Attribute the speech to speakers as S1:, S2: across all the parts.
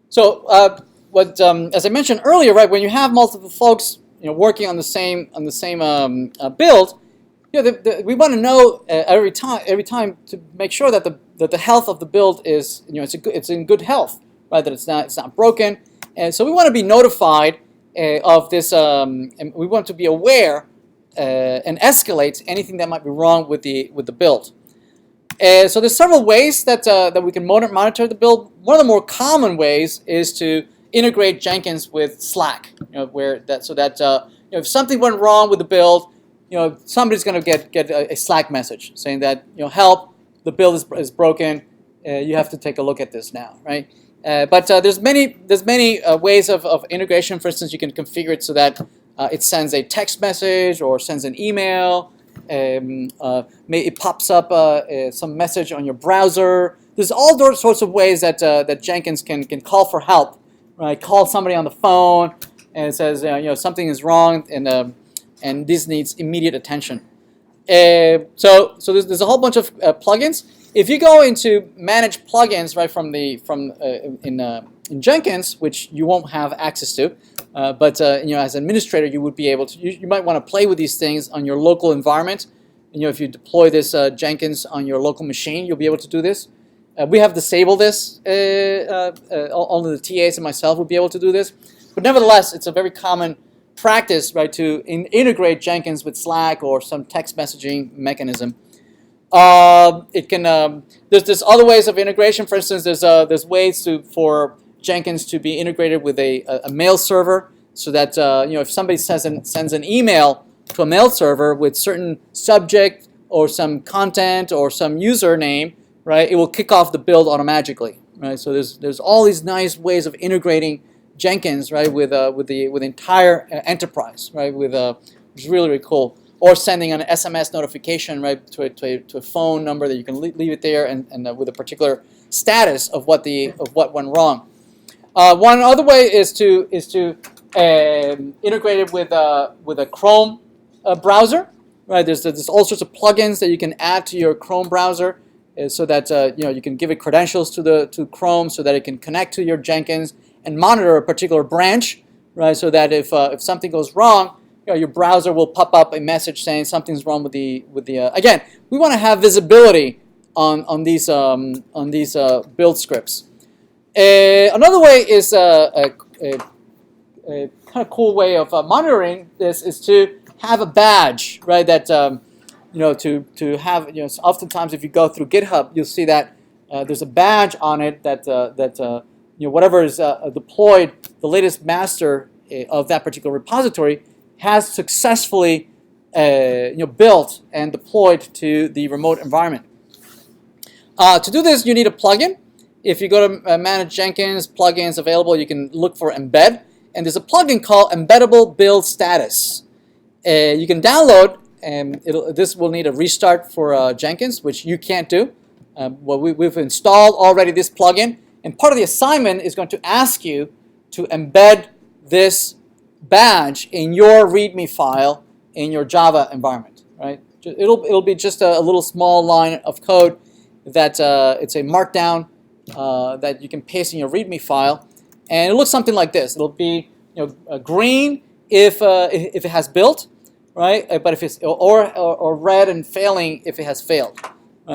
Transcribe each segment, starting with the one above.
S1: So as I mentioned earlier, right, when you have multiple folks, working on the same build, we want to know every time to make sure that the health of the build is it's in good health, right? That it's not broken, and so we want to be notified of this, and we want to be aware and escalate anything that might be wrong with the build. So there's several ways that we can monitor the build. One of the more common ways is to integrate Jenkins with Slack, so that if something went wrong with the build, somebody's going to get a Slack message saying that help, the build is broken. You have to take a look at this now, right? But there's many ways of integration. For instance, you can configure it so that it sends a text message or sends an email. It pops up some message on your browser. There's all those sorts of ways that Jenkins can call for help, right? Call somebody on the phone and it says something is wrong and this needs immediate attention. So there's a whole bunch of plugins. If you go into manage plugins right in Jenkins, which you won't have access to, but as an administrator, you would be able to. You might want to play with these things on your local environment. If you deploy this Jenkins on your local machine, you'll be able to do this. We have disabled this. Only the TAs and myself will be able to do this. But nevertheless, it's a very common practice, right, to integrate Jenkins with Slack or some text messaging mechanism. There's other ways of integration. For instance, there's ways for Jenkins to be integrated with a mail server, so that if somebody sends an email to a mail server with certain subject or some content or some username, right, it will kick off the build automatically, right? So there's all these nice ways of integrating Jenkins, right, with the entire enterprise, right, which is really, really cool. Or sending an SMS notification, right, to a phone number that you can leave it there and with a particular status of what went wrong. One other way is to integrate it with a Chrome browser, right? There's all sorts of plugins that you can add to your Chrome browser, so that you can give it credentials to Chrome so that it can connect to your Jenkins and monitor a particular branch, right? So that if something goes wrong, your browser will pop up a message saying something's wrong with the. Again, we want to have visibility on these build scripts. Another way is a kind of cool way of monitoring this is to have a badge, right? That to have oftentimes if you go through GitHub, you'll see that there's a badge on it that whatever is deployed, the latest master of that particular repository has successfully built and deployed to the remote environment. To do this, you need a plugin. If you go to Manage Jenkins, plugins available, you can look for Embed. And there's a plugin called Embeddable Build Status. You can download, and this will need a restart for Jenkins, which you can't do. We've installed already this plugin, and part of the assignment is going to ask you to embed this badge in your README file in your Java environment, right? It'll be just a little small line of code that it's a Markdown that you can paste in your README file, and it looks something like this. It'll be green if it has built, right? But if it's or red and failing if it has failed.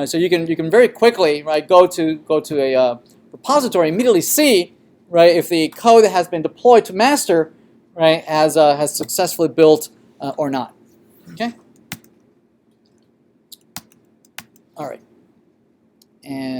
S1: So you can very quickly, right, go to a repository, immediately see, right, if the code that has been deployed to master, right, has successfully built or not. Okay. All right. And